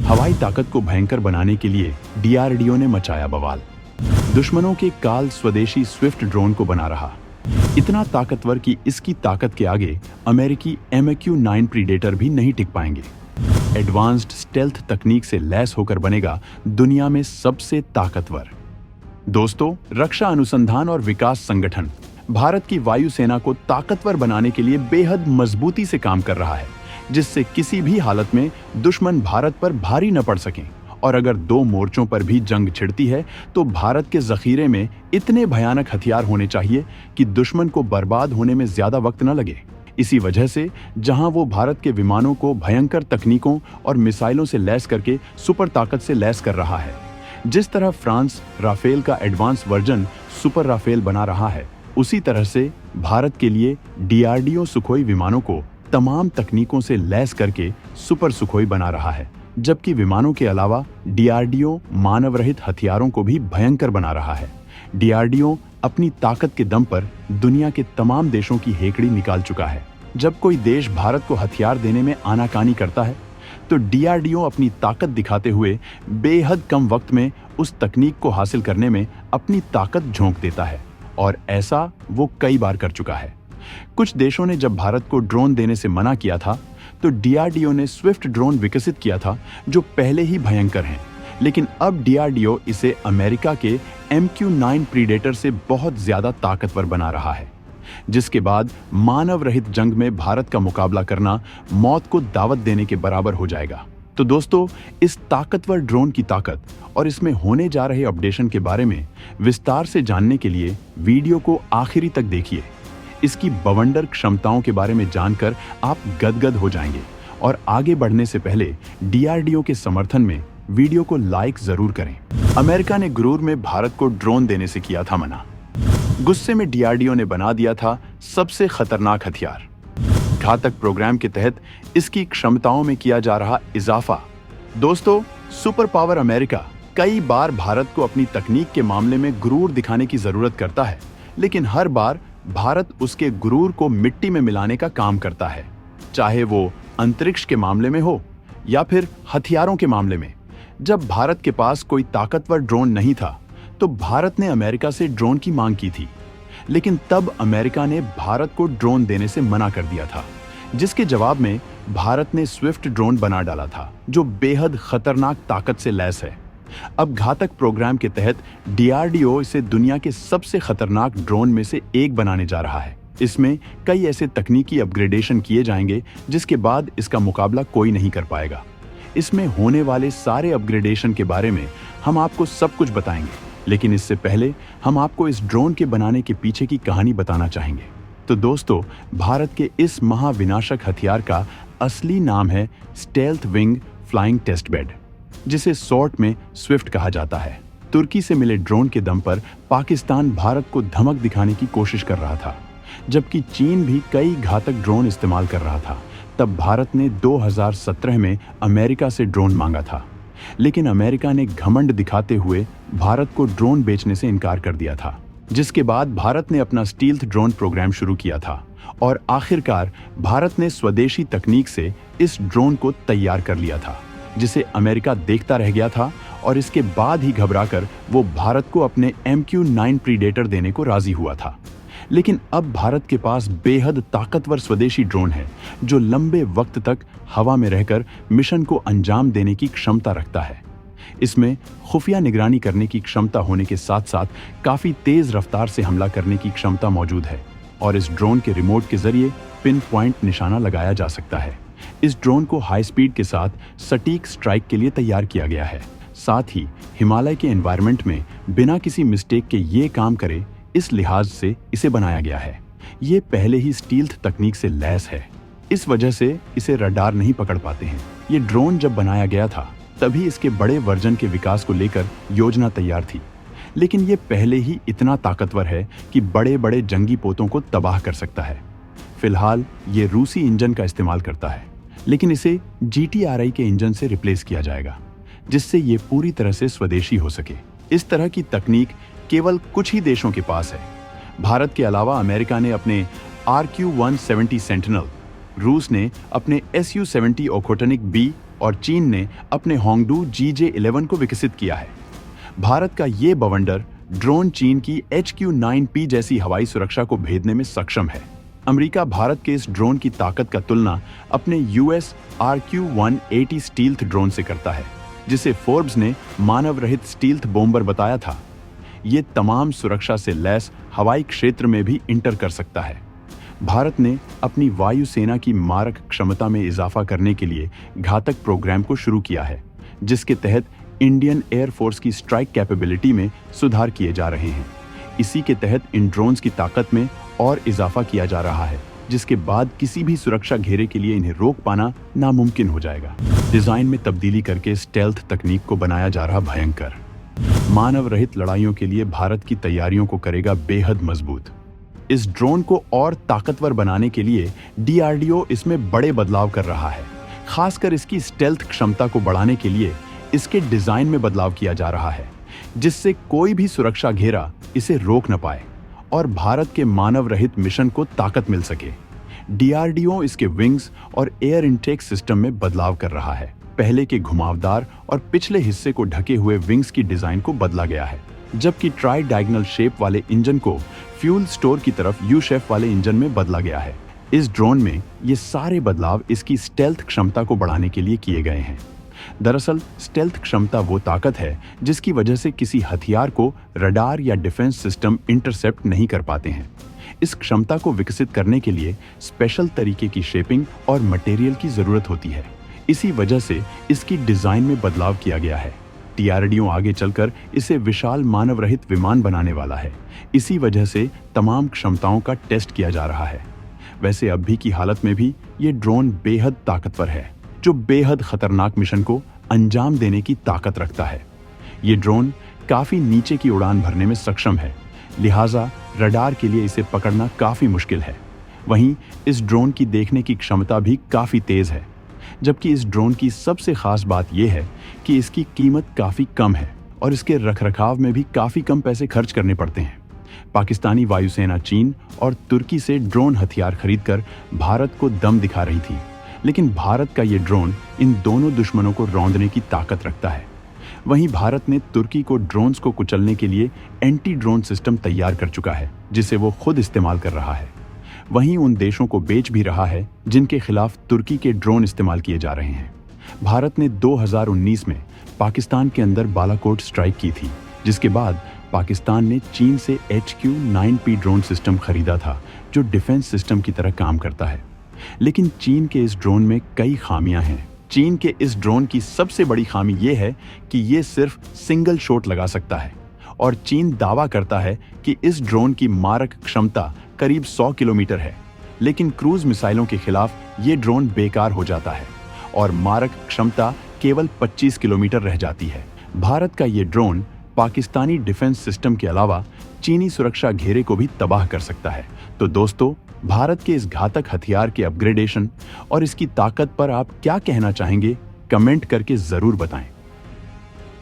हवाई ताकत को भयंकर बनाने के लिए डीआरडीओ ने मचाया बवाल। दुश्मनों के काल स्वदेशी स्विफ्ट ड्रोन को बना रहा, इतना ताकतवर कि इसकी ताकत के आगे अमेरिकी MQ-9 प्रीडेटर भी नहीं टिक पाएंगे। एडवांस्ड स्टेल्थ तकनीक से लैस होकर बनेगा दुनिया में सबसे ताकतवर। दोस्तों, रक्षा अनुसंधान और विकास संगठन भारत की वायुसेना को ताकतवर बनाने के लिए बेहद मजबूती से काम कर रहा है, जिससे किसी भी हालत में दुश्मन भारत पर भारी न पड़ सकें। और अगर दो मोर्चों पर भी जंग छिड़ती है तो भारत के जखीरे में इतने भयानक हथियार होने चाहिए कि दुश्मन को बर्बाद होने में ज्यादा वक्त न लगे। इसी वजह से जहां वो भारत के विमानों को भयंकर तकनीकों और मिसाइलों से लैस करके सुपर ताकत से लैस कर रहा है, जिस तरह फ्रांस राफेल का एडवांस वर्जन सुपर राफेल बना रहा है, उसी तरह से भारत के लिए डीआरडीओ सुखोई विमानों को तमाम तकनीकों से लैस करके सुपर सुखोई बना रहा है। जबकि विमानों के अलावा डीआरडीओ मानव रहित हथियारों को भी भयंकर बना रहा है। डीआरडीओ अपनी ताकत के दम पर दुनिया के तमाम देशों की हेकड़ी निकाल चुका है। जब कोई देश भारत को हथियार देने में आनाकानी करता है तो डीआरडीओ अपनी ताकत दिखाते हुए बेहद कम वक्त में उस तकनीक को हासिल करने में अपनी ताकत झोंक देता है, और ऐसा वो कई बार कर चुका है। कुछ देशों ने जब भारत को ड्रोन देने से मना किया था तो डीआरडीओ ने स्विफ्ट ड्रोन विकसित किया था, जो पहले ही भयंकर हैं, लेकिन अब डीआरडीओ इसे अमेरिका के MQ-9 प्रीडेटर से बहुत ज्यादा ताकतवर बना रहा है, जिसके बाद मानव रहित जंग में भारत का मुकाबला करना मौत को दावत देने के बराबर हो जाएगा। तो दोस्तों, इस ताकतवर ड्रोन की ताकत और इसमें होने जा रहे अपडेशन के बारे में विस्तार से जानने के लिए वीडियो को आखिरी तक देखिए। इसकी बवंडर क्षमताओं के बारे में जानकर आप गदगद हो जाएंगे। और आगे बढ़ने से पहले डीआरडीओ के समर्थन में वीडियो को लाइक जरूर करें। अमेरिका ने गुरूर में भारत को ड्रोन देने से किया था मना। गुस्से में डीआरडीओ ने बना दिया था सबसे खतरनाक हथियार। घातक प्रोग्राम के तहत इसकी क्षमताओं में किया जा रहा इजाफा। दोस्तों, सुपर पावर अमेरिका कई बार भारत को अपनी तकनीक के मामले में गुरूर दिखाने की जरूरत करता है, लेकिन हर बार भारत उसके गुरूर को मिट्टी में मिलाने का काम करता है, चाहे वो अंतरिक्ष के मामले में हो या फिर हथियारों के मामले में। जब भारत के पास कोई ताकतवर ड्रोन नहीं था तो भारत ने अमेरिका से ड्रोन की मांग की थी, लेकिन तब अमेरिका ने भारत को ड्रोन देने से मना कर दिया था, जिसके जवाब में भारत ने स्विफ्ट ड्रोन बना डाला था, जो बेहद खतरनाक ताकत से लैस है। अब घातक प्रोग्राम के तहत डीआरडीओ इसे दुनिया के सबसे खतरनाक ड्रोन में से एक बनाने जा रहा है। इसमें कई ऐसे तकनीकी अपग्रेडेशन किए जाएंगे जिसके बाद इसका मुकाबला कोई नहीं कर पाएगा। इसमें होने वाले सारे अपग्रेडेशन के बारे में हम आपको सब कुछ बताएंगे, लेकिन इससे पहले हम आपको इस ड्रोन के बनाने के पीछे की कहानी बताना चाहेंगे। तो दोस्तों, भारत के इस महाविनाशक हथियार का असली नाम है stealth wing flying test bed, जिसे शॉर्ट में स्विफ्ट कहा जाता है। तुर्की से मिले ड्रोन के दम पर पाकिस्तान भारत को धमक दिखाने की कोशिश कर रहा था, जबकि चीन भी कई घातक ड्रोन इस्तेमाल कर रहा था। तब भारत ने 2017 में अमेरिका से ड्रोन मांगा था, लेकिन अमेरिका ने घमंड दिखाते हुए भारत को ड्रोन बेचने से इनकार कर दिया था, जिसके बाद भारत ने अपना स्टील्थ ड्रोन प्रोग्राम शुरू किया था और आखिरकार भारत ने स्वदेशी तकनीक से इस ड्रोन को तैयार कर लिया था, जिसे अमेरिका देखता रह गया था और इसके बाद ही घबराकर वो भारत को अपने MQ-9 प्रीडेटर देने को राजी हुआ था। लेकिन अब भारत के पास बेहद ताकतवर स्वदेशी ड्रोन है, जो लंबे वक्त तक हवा में रहकर मिशन को अंजाम देने की क्षमता रखता है। इसमें खुफिया निगरानी करने की क्षमता होने के साथ साथ काफी तेज रफ्तार से हमला करने की क्षमता मौजूद है, और इस ड्रोन के रिमोट के जरिए पिन पॉइंट निशाना लगाया जा सकता है। इस ड्रोन को हाई स्पीड के साथ सटीक स्ट्राइक के लिए तैयार किया गया है। साथ ही हिमालय के एनवायरनमेंट में बिना किसी मिस्टेक के ये काम करे, इस लिहाज से इसे बनाया गया है। ये पहले ही स्टील्थ तकनीक से लैस है, इस वजह से इसे रडार नहीं पकड़ पाते हैं। ये ड्रोन जब बनाया गया था तभी इसके बड़े वर्जन के विकास को लेकर योजना तैयार थी, लेकिन ये पहले ही इतना ताकतवर है कि बड़े बड़े जंगी पोतों को तबाह कर सकता है। फिलहाल ये रूसी इंजन का इस्तेमाल करता है, लेकिन इसे GTRI के इंजन से रिप्लेस किया जाएगा, जिससे ये पूरी तरह से स्वदेशी हो सके। इस तरह की तकनीक केवल कुछ ही देशों के पास है। भारत के अलावा अमेरिका ने अपने RQ-170 सेंटिनल, रूस ने अपने Su-70 ओखोटनिक B और चीन ने अपने होंगडू GJ-11 को विकसित किया है। भारत का ये बवंडर ड्रोन चीन की HQ-9P जैसी हवाई सुरक्षा को भेदने में सक्षम है। अमेरिका भारत के इस ड्रोन की ताकत का तुलना अपने US RQ-180 स्टील्थ ड्रोन से करता है, जिसे फोर्ब्स ने मानव रहित स्टील्थ बॉम्बर बताया था। ये तमाम सुरक्षा से लैस हवाई क्षेत्र में भी इंटर कर सकता है। भारत ने अपनी वायुसेना की मारक क्षमता में इजाफा करने के लिए घातक प्रोग्राम को शुरू किया है, जिसके तहत इंडियन एयरफोर्स की स्ट्राइक कैपेबिलिटी में सुधार किए जा रहे हैं। इसी के तहत इन ड्रोन्स की ताकत में और इजाफा किया जा रहा है, जिसके बाद किसी भी सुरक्षा घेरे के लिए इन्हें रोक पाना नामुमकिन हो जाएगा। डिजाइन में तब्दीली करके स्टेल्थ तकनीक को बनाया जा रहा भयंकर। मानव रहित लड़ाइयों के लिए भारत की तैयारियों को करेगा बेहद मजबूत। इस ड्रोन को और ताकतवर बनाने के लिए DRDO इसमें बड़े बदलाव कर रहा है। खासकर इसकी स्टेल्थ क्षमता को बढ़ाने के लिए इसके डिजाइन में बदलाव किया जा रहा है, जिससे कोई भी सुरक्षा घेरा इसे रोक न पाए और भारत के मानव रहित मिशन को ताकत मिल सके। DRDO इसके विंग्स और एयर इनटेक सिस्टम में बदलाव कर रहा है। पहले के घुमावदार और पिछले हिस्से को ढके हुए विंग्स की डिजाइन को बदला गया है, जबकि ट्राई डायगोनल शेप वाले इंजन को फ्यूल स्टोर की तरफ यू शेप वाले इंजन में बदला गया है। इस ड्रोन में ये सारे बदलाव इसकी स्टेल्थ क्षमता को बढ़ाने के लिए किए गए हैं। दरअसल स्टेल्थ क्षमता वो ताकत है जिसकी वजह से किसी हथियार को रडार या डिफेंस सिस्टम इंटरसेप्ट नहीं कर पाते हैं। इस क्षमता को विकसित करने के लिए स्पेशल तरीके की शेपिंग और मटेरियल की जरूरत होती है। इसी वजह से इसकी डिजाइन में बदलाव किया गया है। DRDO आगे चलकर इसे विशाल मानव रहित विमान बनाने वाला है। इसी वजह से तमाम क्षमताओं का टेस्ट किया जा रहा है। वैसे अभी की हालत में भी ये ड्रोन बेहद ताकतवर है, जो बेहद खतरनाक मिशन को अंजाम देने की ताकत रखता है। ये ड्रोन काफी नीचे की उड़ान भरने में सक्षम है, लिहाजा रडार के लिए इसे पकड़ना काफी मुश्किल है। वहीं इस ड्रोन की देखने की क्षमता भी काफी तेज है, जबकि इस ड्रोन की सबसे खास बात यह है कि इसकी कीमत काफी कम है और इसके रखरखाव में भी काफी कम पैसे खर्च करने पड़ते हैं। पाकिस्तानी वायुसेना चीन और तुर्की से ड्रोन हथियार खरीदकर भारत को दम दिखा रही थी, लेकिन भारत का ये ड्रोन इन दोनों दुश्मनों को रौंदने की ताकत रखता है। वहीं भारत ने तुर्की को ड्रोन्स को कुचलने के लिए एंटी ड्रोन सिस्टम तैयार कर चुका है, जिसे वो खुद इस्तेमाल कर रहा है। वहीं उन देशों को बेच भी रहा है जिनके खिलाफ तुर्की के ड्रोन इस्तेमाल किए जा रहे हैं। भारत ने 2019 में पाकिस्तान के अंदर बालाकोट स्ट्राइक की थी, जिसके बाद पाकिस्तान ने चीन से HQ-9P ड्रोन सिस्टम खरीदा था, जो डिफेंस सिस्टम की तरह काम करता है। लेकिन चीन के इस ड्रोन में कई खामियां हैं। चीन के इस ड्रोन की सबसे बड़ी खामी यह है कि ये सिर्फ सिंगल शॉट लगा सकता है और चीन दावा करता है कि इस ड्रोन की मारक क्षमता करीब 100 किलोमीटर है, लेकिन क्रूज मिसाइलों के खिलाफ ये ड्रोन बेकार हो जाता है और मारक क्षमता केवल 25 किलोमीटर रह जाती है। भारत का ये ड्रोन पाकिस्तानी डिफेंस सिस्टम के अलावा चीनी सुरक्षा घेरे को भी तबाह कर सकता है। तो दोस्तों, भारत के इस घातक हथियार के अपग्रेडेशन और इसकी ताकत पर आप क्या कहना चाहेंगे? कमेंट करके जरूर बताएं।